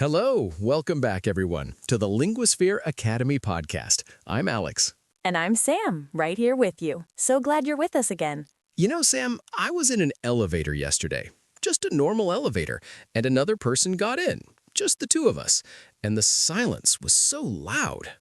Hello, welcome back, everyone, to the Linguasphere Academy podcast. I'm Alex. And I'm Sam, right here with you. So glad you're with us again. You know, Sam, I was in an elevator yesterday, just a normal elevator, and another person got in, just the two of us, and the silence was so loud.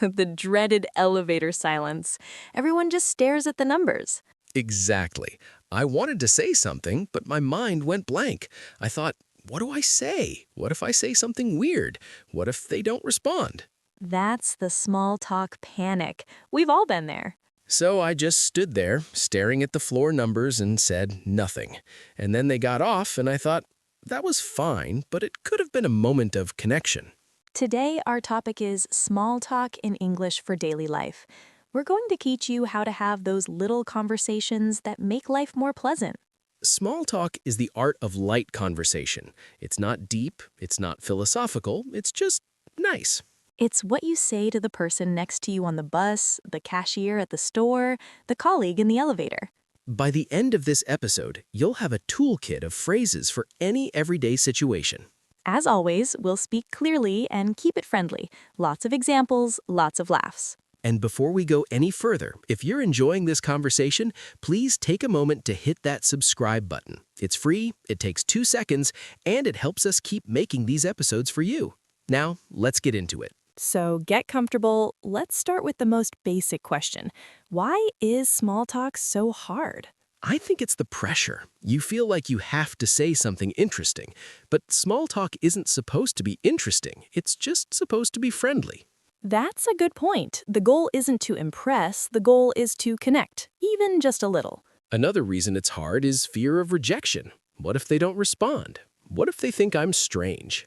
The dreaded elevator silence. Everyone just stares at the numbers. Exactly. I wanted to say something, but my mind went blank. I thought, what do I say? What if I say something weird? What if they don't respond? That's the small talk panic. We've all been there. So I just stood there, staring at the floor numbers and said nothing. And then they got off, and I thought, that was fine, but it could have been a moment of connection. Today, our topic is small talk in English for daily life. We're going to teach you how to have those little conversations that make life more pleasant. Small talk is the art of light conversation. It's not deep, it's not philosophical, it's just nice. It's what you say to the person next to you on the bus, the cashier at the store, the colleague in the elevator. By the end of this episode, you'll have a toolkit of phrases for any everyday situation. As always, we'll speak clearly and keep it friendly. Lots of examples, lots of laughs. And before we go any further, if you're enjoying this conversation, please take a moment to hit that subscribe button. It's free, it takes 2 seconds, and it helps us keep making these episodes for you. Now, let's get into it. So get comfortable. Let's start with the most basic question. Why is small talk so hard? I think it's the pressure. You feel like you have to say something interesting, but small talk isn't supposed to be interesting. It's just supposed to be friendly. That's a good point. The goal isn't to impress, the goal is to connect, even just a little. Another reason it's hard is fear of rejection. What if they don't respond? What if they think I'm strange?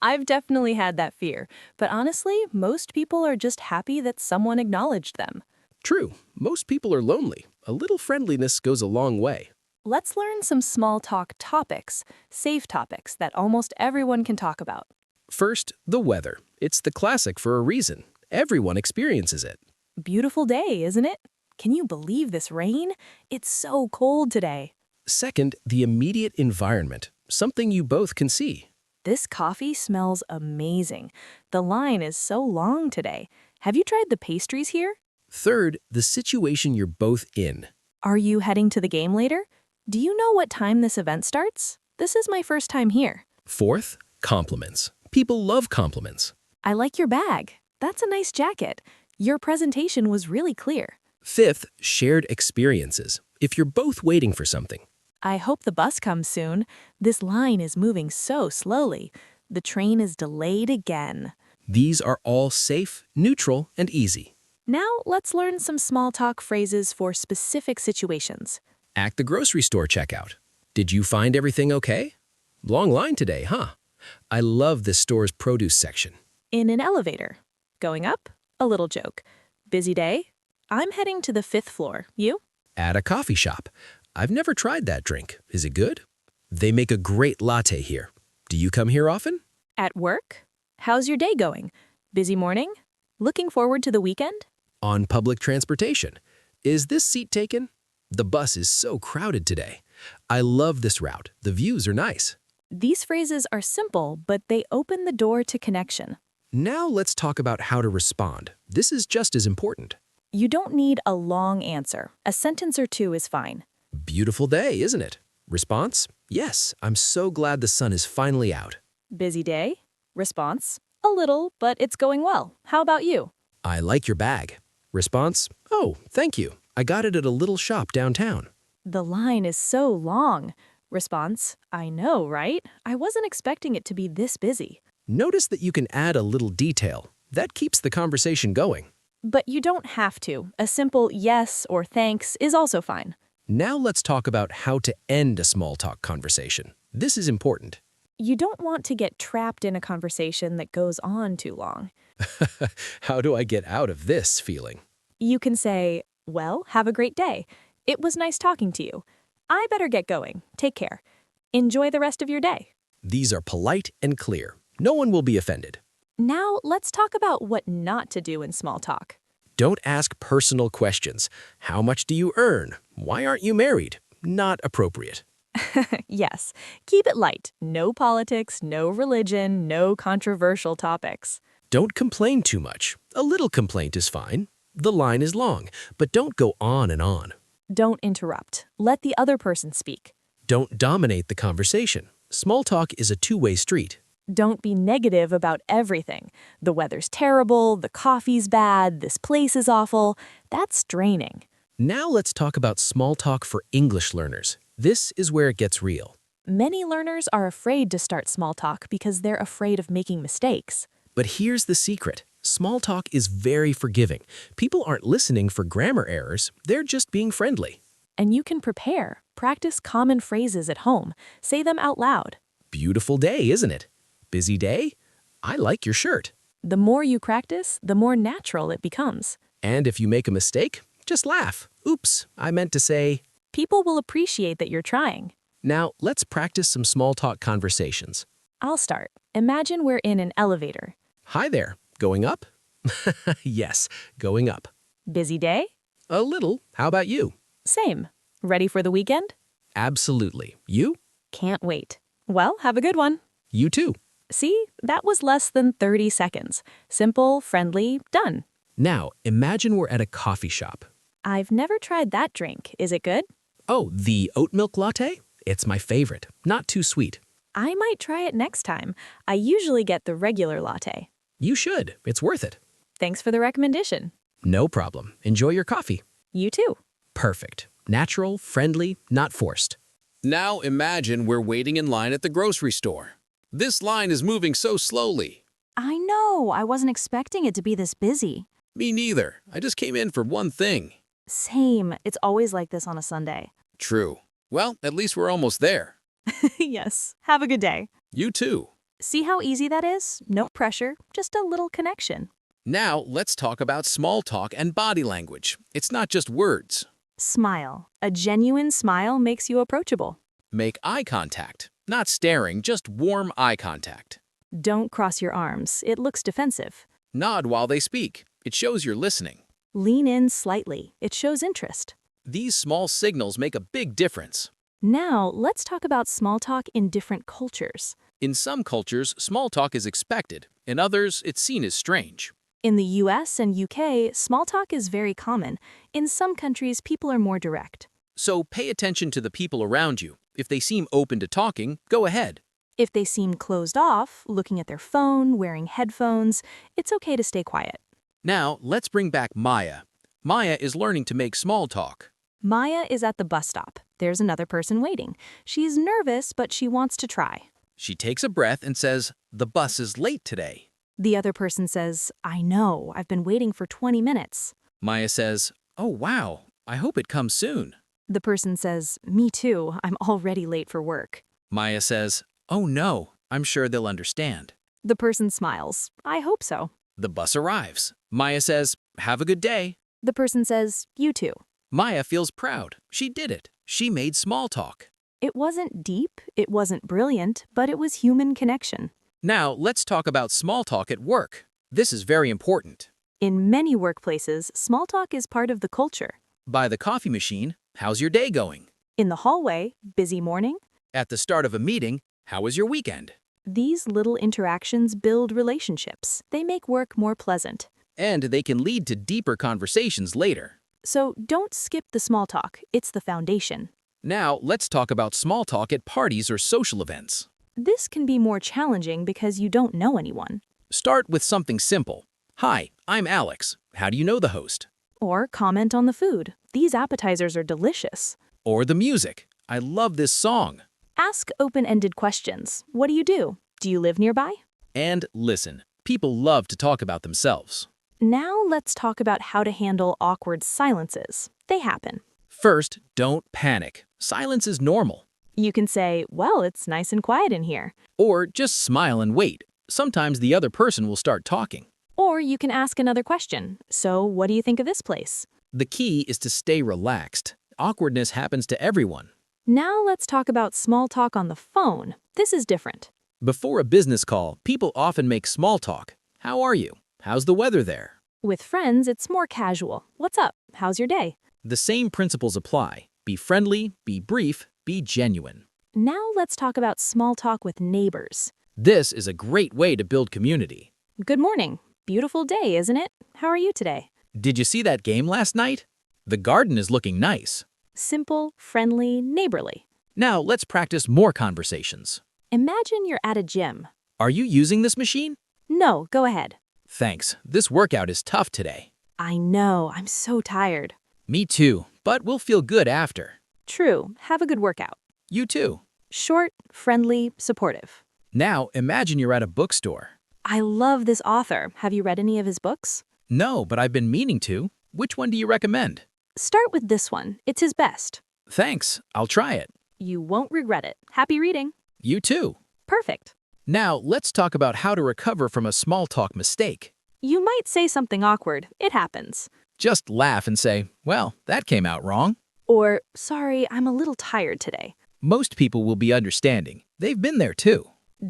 I've definitely had that fear, but honestly, most people are just happy that someone acknowledged them. True, most people are lonely. A little friendliness goes a long way. Let's learn some small talk topics, safe topics that almost everyone can talk about. First, the weather. It's the classic for a reason. Everyone experiences it. Beautiful day, isn't it? Can you believe this rain? It's so cold today. Second, the immediate environment, something you both can see. This coffee smells amazing. The line is so long today. Have you tried the pastries here? Third, the situation you're both in. Are you heading to the game later? Do you know what time this event starts? This is my first time here. Fourth, compliments. People love compliments. I like your bag. That's a nice jacket. Your presentation was really clear. Fifth, shared experiences. If you're both waiting for something. I hope the bus comes soon. This line is moving so slowly. The train is delayed again. These are all safe, neutral, and easy. Now let's learn some small talk phrases for specific situations. At the grocery store checkout. Did you find everything okay? Long line today, huh? I love this store's produce section. In an elevator. Going up? A little joke. Busy day? I'm heading to the 5th floor. You? At a coffee shop. I've never tried that drink. Is it good? They make a great latte here. Do you come here often? At work? How's your day going? Busy morning? Looking forward to the weekend? On public transportation. Is this seat taken? The bus is so crowded today. I love this route. The views are nice. These phrases are simple, but they open the door to connection. Now let's talk about how to respond. This is just as important. You don't need a long answer. A sentence or two is fine. Beautiful day, isn't it? Response? Yes, I'm so glad the sun is finally out. Busy day? Response? A little, but it's going well. How about you? I like your bag. Response? Oh, thank you. I got it at a little shop downtown. The line is so long. Response? I know, right? I wasn't expecting it to be this busy. Notice that you can add a little detail. That keeps the conversation going. But you don't have to. A simple yes or thanks is also fine. Now let's talk about how to end a small talk conversation. This is important. You don't want to get trapped in a conversation that goes on too long. How do I get out of this feeling? You can say, well, have a great day. It was nice talking to you. I better get going. Take care. Enjoy the rest of your day. These are polite and clear. No one will be offended. Now, let's talk about what not to do in small talk. Don't ask personal questions. How much do you earn? Why aren't you married? Not appropriate. Yes, keep it light. No politics, no religion, no controversial topics. Don't complain too much. A little complaint is fine. The line is long, but don't go on and on. Don't interrupt. Let the other person speak. Don't dominate the conversation. Small talk is a two-way street. Don't be negative about everything. The weather's terrible, the coffee's bad, this place is awful. That's draining. Now let's talk about small talk for English learners. This is where it gets real. Many learners are afraid to start small talk because they're afraid of making mistakes. But here's the secret. Small talk is very forgiving. People aren't listening for grammar errors. They're just being friendly. And you can prepare. Practice common phrases at home. Say them out loud. Beautiful day, isn't it? Busy day? I like your shirt. The more you practice, the more natural it becomes. And if you make a mistake, just laugh. Oops, I meant to say. People will appreciate that you're trying. Now, let's practice some small talk conversations. I'll start. Imagine we're in an elevator. Hi there. Going up? Yes, going up. Busy day? A little. How about you? Same. Ready for the weekend? Absolutely. You? Can't wait. Well, have a good one. You too. See, that was less than 30 seconds. Simple, friendly, done. Now, imagine we're at a coffee shop. I've never tried that drink. Is it good? Oh, the oat milk latte? It's my favorite. Not too sweet. I might try it next time. I usually get the regular latte. You should. It's worth it. Thanks for the recommendation. No problem. Enjoy your coffee. You too. Perfect. Natural, friendly, not forced. Now imagine we're waiting in line at the grocery store. This line is moving so slowly. I know. I wasn't expecting it to be this busy. Me neither. I just came in for one thing. Same. It's always like this on a Sunday. True. Well, at least we're almost there. Yes. Have a good day. You too. See how easy that is? No pressure, just a little connection. Now let's talk about small talk and body language. It's not just words. Smile. A genuine smile makes you approachable. Make eye contact. Not staring, just warm eye contact. Don't cross your arms. It looks defensive. Nod while they speak. It shows you're listening. Lean in slightly. It shows interest. These small signals make a big difference. Now, let's talk about small talk in different cultures. In some cultures, small talk is expected. In others, it's seen as strange. In the US and UK, small talk is very common. In some countries, people are more direct. So pay attention to the people around you. If they seem open to talking, go ahead. If they seem closed off, looking at their phone, wearing headphones, it's okay to stay quiet. Now, let's bring back Maya. Maya is learning to make small talk. Maya is at the bus stop. There's another person waiting. She's nervous, but she wants to try. She takes a breath and says, "The bus is late today." The other person says, I know, I've been waiting for 20 minutes. Maya says, "Oh wow, I hope it comes soon." The person says, me too, I'm already late for work. Maya says, "Oh no, I'm sure they'll understand." The person smiles, I hope so. The bus arrives. Maya says, "Have a good day." The person says, you too. Maya feels proud. She did it. She made small talk. It wasn't deep, it wasn't brilliant, but it was human connection. Now, let's talk about small talk at work. This is very important. In many workplaces, small talk is part of the culture. By the coffee machine, "How's your day going?" In the hallway, busy morning? At the start of a meeting, "How was your weekend?" These little interactions build relationships. They make work more pleasant. And they can lead to deeper conversations later. So don't skip the small talk. It's the foundation. Now, let's talk about small talk at parties or social events. This can be more challenging because you don't know anyone. Start with something simple. "Hi, I'm Alex. How do you know the host?" Or comment on the food. These appetizers are delicious. Or the music. "I love this song." Ask open-ended questions. What do you do? Do you live nearby? And listen. People love to talk about themselves. Now let's talk about how to handle awkward silences. They happen. First, don't panic. Silence is normal. You can say, well, it's nice and quiet in here. Or just smile and wait. Sometimes the other person will start talking. Or you can ask another question. So what do you think of this place? The key is to stay relaxed. Awkwardness happens to everyone. Now let's talk about small talk on the phone. This is different. Before a business call, people often make small talk. "How are you? How's the weather there?" With friends, it's more casual. What's up? How's your day? The same principles apply. Be friendly, be brief, be genuine. Now let's talk about small talk with neighbors. This is a great way to build community. Good morning. Beautiful day, isn't it? How are you today? Did you see that game last night? The garden is looking nice. Simple, friendly, neighborly. Now let's practice more conversations. Imagine you're at a gym. Are you using this machine? No, go ahead. Thanks. This workout is tough today. I know, I'm so tired. Me too, but we'll feel good after. True, have a good workout. You too. Short, friendly, supportive. Now imagine you're at a bookstore. I love this author. Have you read any of his books? No, but I've been meaning to. Which one do you recommend? Start with this one. It's his best. Thanks. I'll try it. You won't regret it. Happy reading. You too. Perfect. Now let's talk about how to recover from a small talk mistake. You might say something awkward. It happens. Just laugh and say, well, that came out wrong. Or, sorry, I'm a little tired today. Most people will be understanding. They've been there too.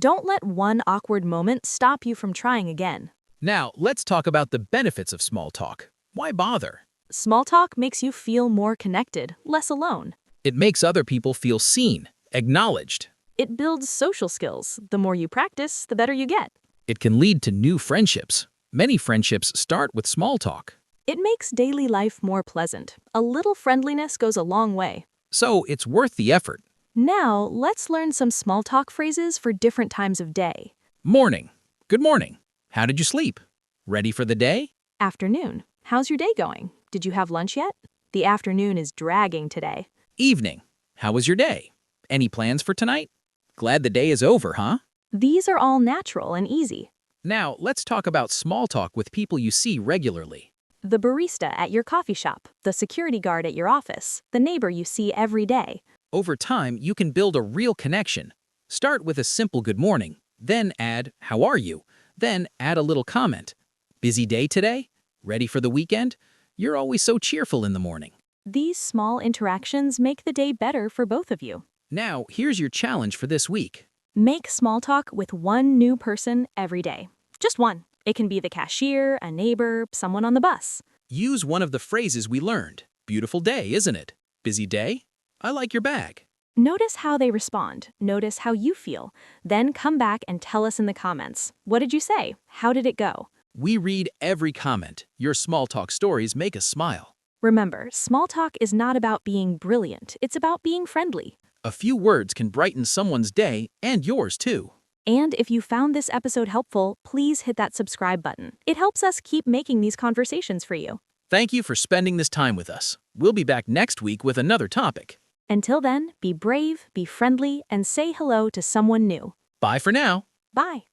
Don't let one awkward moment stop you from trying again. Now let's talk about the benefits of small talk. Why bother? Small talk makes you feel more connected, less alone. It makes other people feel seen, acknowledged. It builds social skills. The more you practice, the better you get. It can lead to new friendships. Many friendships start with small talk. It makes daily life more pleasant. A little friendliness goes a long way. So it's worth the effort. Now, let's learn some small talk phrases for different times of day. Morning. Good morning. How did you sleep? Ready for the day? Afternoon. How's your day going? Did you have lunch yet? The afternoon is dragging today. Evening. How was your day? Any plans for tonight? Glad the day is over, huh? These are all natural and easy. Now, let's talk about small talk with people you see regularly. The barista at your coffee shop, the security guard at your office, the neighbor you see every day. Over time, you can build a real connection. Start with a simple good morning, then add, how are you? Then add a little comment. Busy day today? Ready for the weekend? You're always so cheerful in the morning. These small interactions make the day better for both of you. Now, here's your challenge for this week. Make small talk with one new person every day. Just one. It can be the cashier, a neighbor, someone on the bus. Use one of the phrases we learned. Beautiful day, isn't it? Busy day? I like your bag. Notice how they respond. Notice how you feel. Then come back and tell us in the comments. What did you say? How did it go? We read every comment. Your small talk stories make us smile. Remember, small talk is not about being brilliant. It's about being friendly. A few words can brighten someone's day and yours too. And if you found this episode helpful, please hit that subscribe button. It helps us keep making these conversations for you. Thank you for spending this time with us. We'll be back next week with another topic. Until then, be brave, be friendly, and say hello to someone new. Bye for now. Bye.